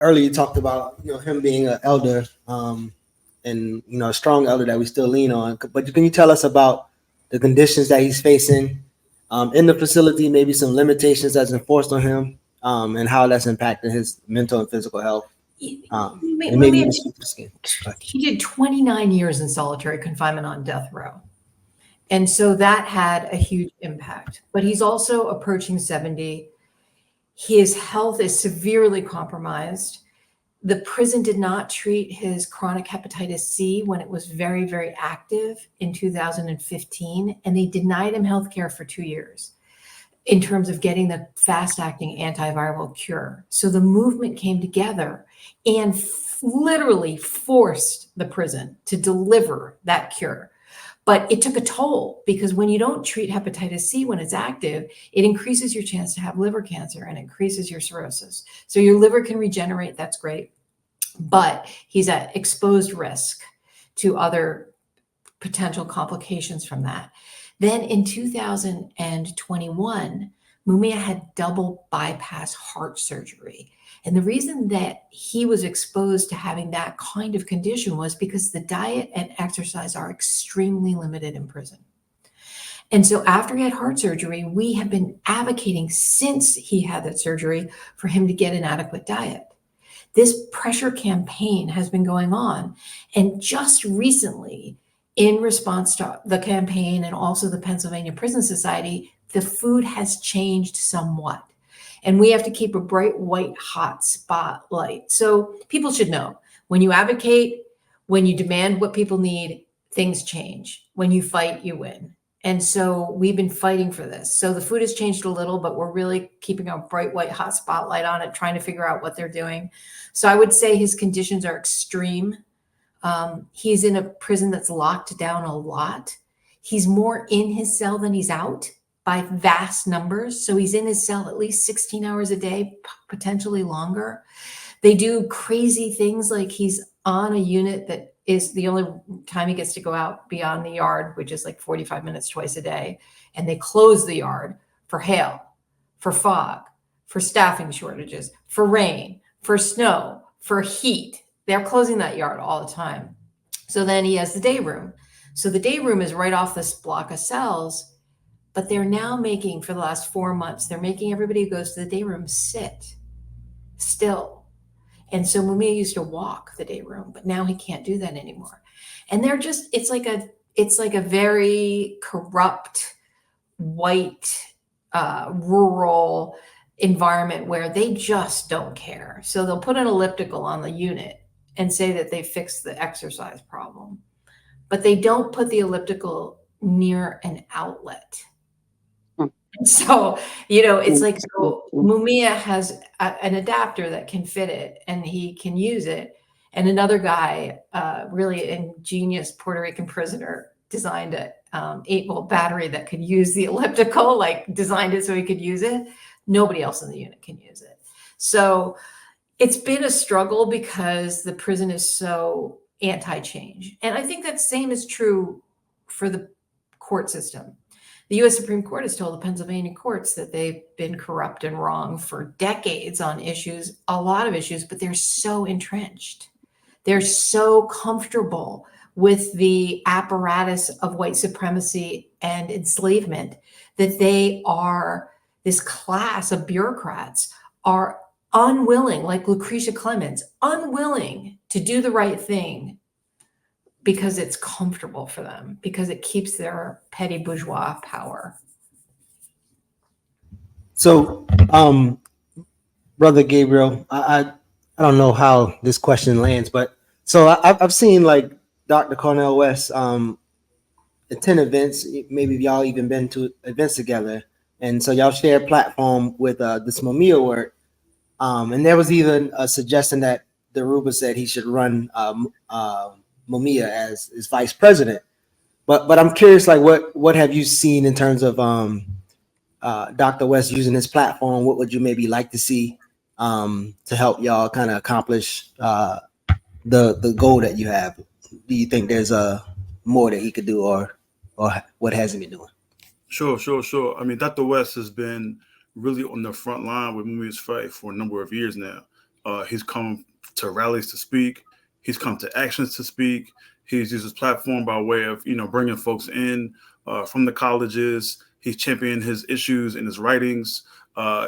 earlier you talked about him being an elder, and a strong elder that we still lean on. But can you tell us about the conditions that he's facing in the facility, maybe some limitations that's enforced on him, and how that's impacting his mental and physical health? And maybe he did 29 years in solitary confinement on death row. And so that had a huge impact. But he's also approaching 70. His health is severely compromised. The prison did not treat his chronic hepatitis C when it was very, very active in 2015, and they denied him healthcare for 2 years in terms of getting the fast-acting antiviral cure. So the movement came together and literally forced the prison to deliver that cure. But it took a toll, because when you don't treat hepatitis C when it's active, it increases your chance to have liver cancer and increases your cirrhosis. So your liver can regenerate, that's great. But he's at exposed risk to other potential complications from that. Then in 2021, Mumia had double bypass heart surgery. And the reason that he was exposed to having that kind of condition was because the diet and exercise are extremely limited in prison. And so after he had heart surgery, we have been advocating since he had that surgery for him to get an adequate diet. This pressure campaign has been going on. And just recently, in response to the campaign and also the Pennsylvania Prison Society, the food has changed somewhat. And we have to keep a bright, white, hot spotlight. So people should know, when you advocate, when you demand what people need, things change. When you fight, you win. And so we've been fighting for this. So the food has changed a little, but we're really keeping a bright, white, hot spotlight on it, trying to figure out what they're doing. So I would say his conditions are extreme. He's in a prison that's locked down a lot. He's more in his cell than he's out by vast numbers. So he's in his cell at least 16 hours a day, potentially longer. They do crazy things, like he's on a unit that is the only time he gets to go out beyond the yard, which is like 45 minutes twice a day. And they close the yard for hail, for fog, for staffing shortages, for rain, for snow, for heat. They're closing that yard all the time. So then he has the day room. So the day room is right off this block of cells, but they're now making, for the last 4 months, they're making everybody who goes to the day room sit still. And so Mumia used to walk the day room, but now he can't do that anymore. And they're just, it's like a very corrupt, white, rural environment where they just don't care. So they'll put an elliptical on the unit and say that they fixed the exercise problem, but they don't put the elliptical near an outlet. So, it's like, so Mumia has an adapter that can fit it and he can use it. And another guy, really ingenious Puerto Rican prisoner, designed a 8-volt battery that could use the elliptical, like designed it so he could use it. Nobody else in the unit can use it. So it's been a struggle because the prison is so anti-change. And I think that same is true for the court system. The U.S. Supreme Court has told the Pennsylvania courts that they've been corrupt and wrong for decades on issues, a lot of issues, but they're so entrenched. They're so comfortable with the apparatus of white supremacy and enslavement that they are, this class of bureaucrats are unwilling, like Lucretia Clemens, unwilling to do the right thing because it's comfortable for them, because it keeps their petty bourgeois power. So, Brother Gabriel, I don't know how this question lands, but so I've seen like Dr. Cornell West attend events. Maybe y'all even been to events together, and so y'all share a platform with this Mumia work. And there was even a suggestion that Debrow said he should run Mumia as his vice president. But I'm curious, like what have you seen in terms of Dr. West using his platform? What would you maybe like to see to help y'all kind of accomplish the goal that you have? Do you think there's more that he could do, or what has he been doing? Sure. I mean, Dr. West has been really on the front line with Mumia's fight for a number of years now. He's come to rallies to speak. He's come to actions to speak. He's used his platform by way of, bringing folks in from the colleges. He's championed his issues in his writings.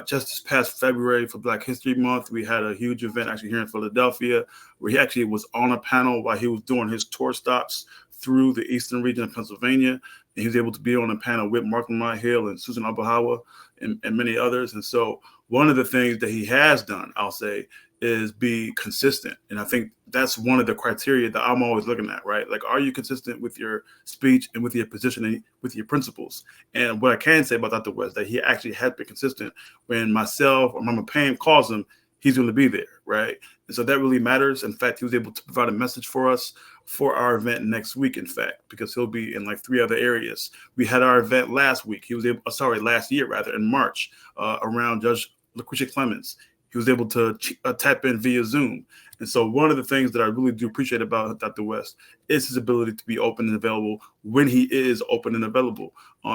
Just this past February for Black History Month, we had a huge event actually here in Philadelphia where he actually was on a panel while he was doing his tour stops through the eastern region of Pennsylvania. And he was able to be on a panel with Mark Lamont Hill and Susan Abu-Jamal and many others. And so one of the things that he has done, I'll say, is be consistent. And I think that's one of the criteria that I'm always looking at, right? Like, are you consistent with your speech and with your position and with your principles? And what I can say about Dr. West, that he actually has been consistent. When myself or Mama Pam calls him, he's going to be there, right? And so that really matters. In fact, he was able to provide a message for us for our event next week, in fact, because he'll be in like 3 other areas. We had our event last year, in March, around Judge Lucretia Clemens. He was able to tap in via Zoom. And so one of the things that I really do appreciate about Dr. West is his ability to be open and available when he is open and available.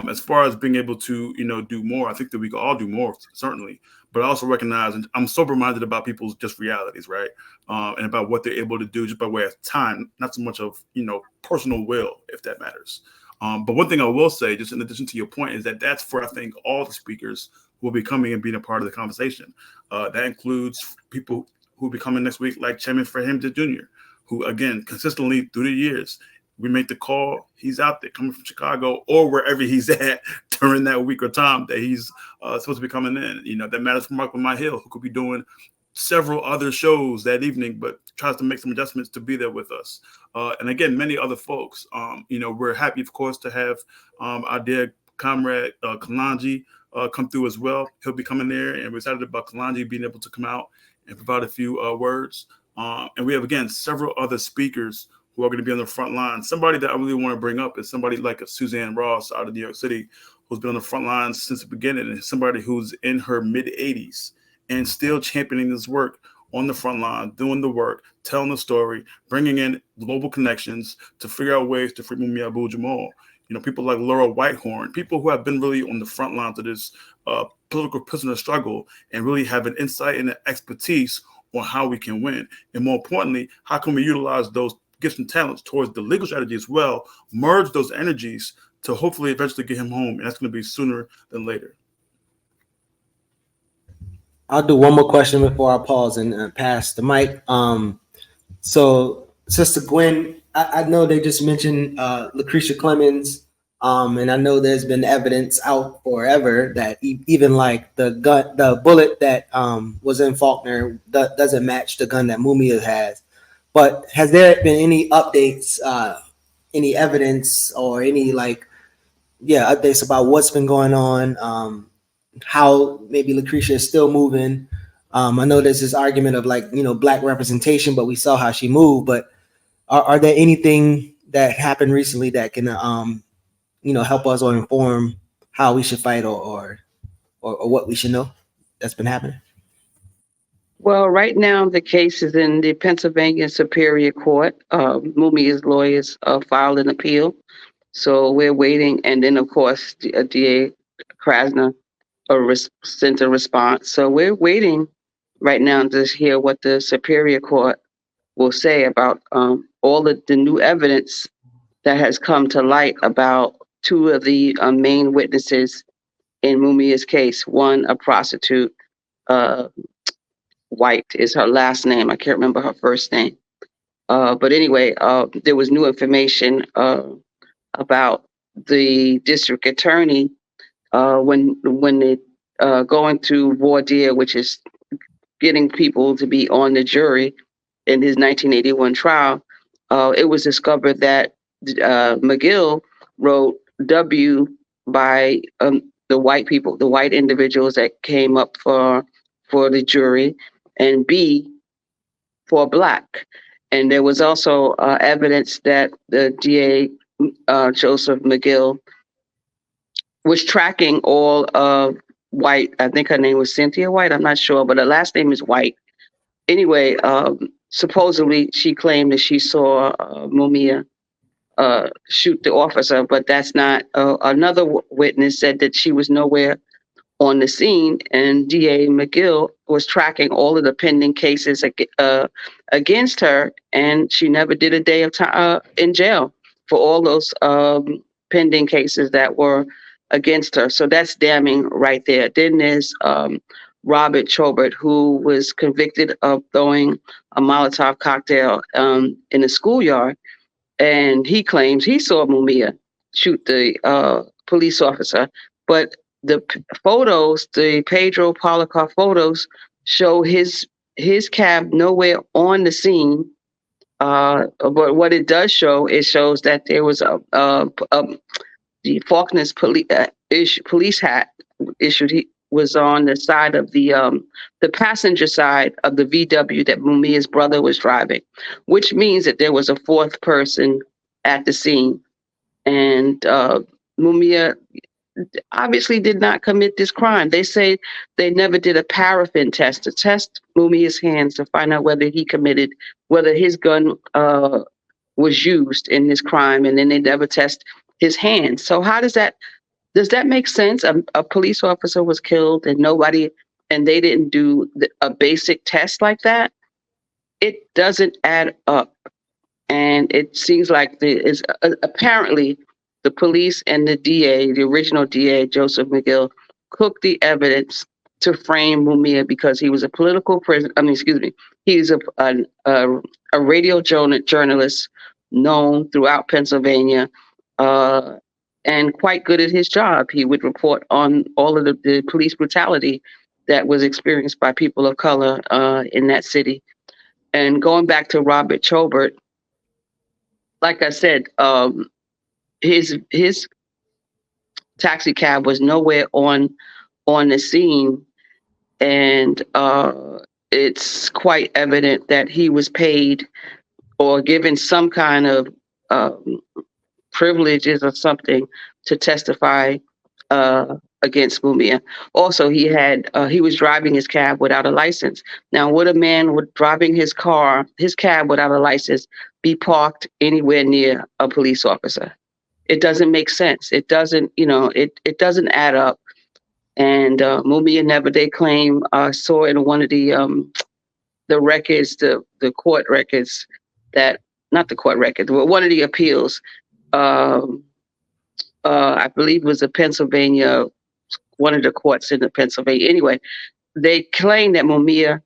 As far as being able to, do more, I think that we can all do more, certainly. But I also recognize, and I'm sober-minded about people's just realities, right? And about what they're able to do just by way of time, not so much of, personal will, if that matters. But one thing I will say, just in addition to your point, is that that's for, I think, all the speakers who will be coming and being a part of the conversation. That includes people who will be coming next week, like Chairman Fred Hampton Jr., who, again, consistently through the years, we make the call, he's out there coming from Chicago or wherever he's at during that week or time that he's supposed to be coming in. That matters for Mark Lamont Hill, who could be doing several other shows that evening, but tries to make some adjustments to be there with us. And again, many other folks. We're happy, of course, to have our dear comrade Kalanji come through as well. He'll be coming there, and we're excited about Kalanji being able to come out and provide a few words. And we have, again, several other speakers who are going to be on the front line. Somebody that I really want to bring up is somebody like a Suzanne Ross out of New York City, who's been on the front lines since the beginning, and somebody who's in her mid-80s and still championing this work on the front line, doing the work, telling the story, bringing in global connections to figure out ways to free Mumia Abu-Jamal. People like Laura Whitehorn, people who have been really on the front lines of this political prisoner struggle and really have an insight and an expertise on how we can win. And more importantly, how can we utilize those gifts and talents towards the legal strategy as well, merge those energies to hopefully eventually get him home. And that's going to be sooner than later. I'll do one more question before I pause and pass the mic. So, Sister Gwen, I know they just mentioned Lucretia Clemens, and I know there's been evidence out forever that even like the bullet that was in Faulkner doesn't match the gun that Mumia has. But has there been any updates, any evidence, or any updates about what's been going on? How maybe Lucretia is still moving? I know there's this argument of Black representation, but we saw how she moved. But are there anything that happened recently that can help us or inform how we should fight or what we should know that's been happening? Well, right now the case is in the Pennsylvania Superior Court. Mumia's lawyers filed an appeal, so we're waiting. And then, of course, DA Krasner sent a response. So we're waiting right now to hear what the Superior Court will say about all the new evidence that has come to light about 2 of the main witnesses in Mumia's case. One, a prostitute, White is her last name. I can't remember her first name. But anyway, there was new information about the district attorney when they going to voir dire, which is getting people to be on the jury in his 1981 trial. It was discovered that McGill wrote W by the white people, the white individuals that came up for the jury, and B for Black. And there was also evidence that the DA, Joseph McGill, was tracking all of White. I think her name was Cynthia White. I'm not sure, but her last name is White. Anyway, supposedly she claimed that she saw Mumia shoot the officer, but that's not. Another witness said that she was nowhere on the scene, and DA McGill was tracking all of the pending cases against her, and she never did a day of time in jail for all those pending cases that were against her. So that's damning right there. Then there's Robert Chobert, who was convicted of throwing a Molotov cocktail in a schoolyard, and he claims he saw Mumia shoot the police officer, but the photos, the Pedro Policar photos, show his cab nowhere on the scene. But what it does show, it shows that there was the Faulkner's police hat issued. He was on the side of the passenger side of the VW that Mumia's brother was driving, which means that there was a fourth person at the scene, and Mumia obviously did not commit this crime. They say they never did a paraffin test to test Mumia's hands to find out whether his gun was used in this crime, and then they never test his hands. So how does that make sense? A police officer was killed and they didn't do a basic test like that. It doesn't add up. And it seems like apparently the police and the DA, the original DA, Joseph McGill, cooked the evidence to frame Mumia because he was a political prisoner. He's a radio journalist known throughout Pennsylvania, and quite good at his job. He would report on all of the police brutality that was experienced by people of color in that city. And going back to Robert Chobert, like I said, his taxi cab was nowhere on the scene, and it's quite evident that he was paid or given some kind of privileges or something to testify against Mumia. Also, he was driving his cab without a license. Now, would a man driving his cab without a license be parked anywhere near a police officer? It doesn't make sense. It doesn't, it doesn't add up. And Mumia never, they claim, saw in one of the records, the court records, not the court records, but one of the appeals, I believe it was a Pennsylvania, one of the courts in the Pennsylvania. Anyway, they claim that Mumia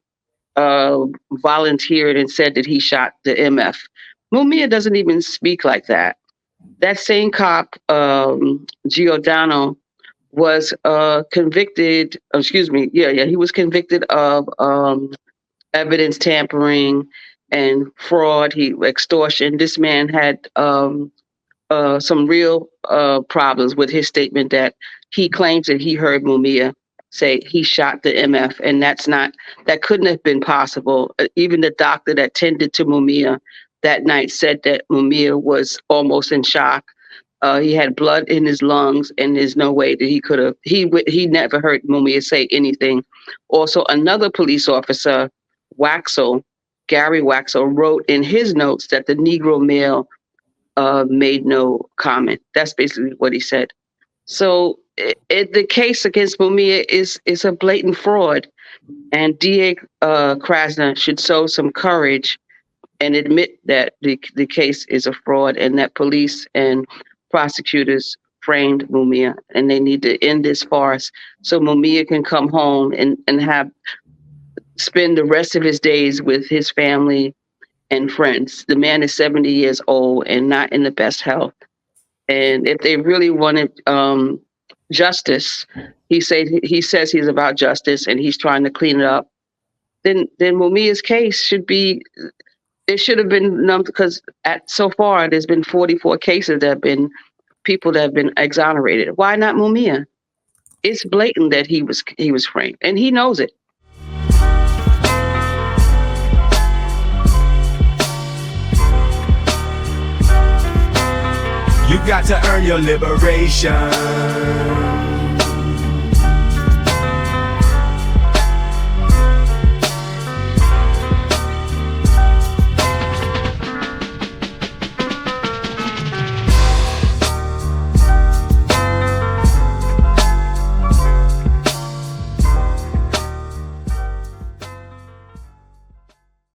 volunteered and said that he shot the MF. Mumia doesn't even speak like that. That same cop, Giordano, was convicted. He was convicted of evidence tampering and fraud, extortion. This man had some real problems with his statement that he claims that he heard Mumia say he shot the MF, and that couldn't have been possible. Even the doctor that tended to Mumia that night said that Mumia was almost in shock. He had blood in his lungs, and there's no way that he could have. He never heard Mumia say anything. Also, another police officer, Gary Waxel, wrote in his notes that the Negro male made no comment. That's basically what he said. So the case against Mumia is a blatant fraud, and DA Krasner should show some courage and admit that the case is a fraud and that police and prosecutors framed Mumia, and they need to end this farce so Mumia can come home and spend the rest of his days with his family and friends. The man is 70 years old and not in the best health. And if they really wanted justice, he says he's about justice and he's trying to clean it up, then Mumia's case should have been because so far there's been 44 cases that have been people that have been exonerated. Why not Mumia? It's blatant that he was framed, and he knows it. You got to earn your liberation.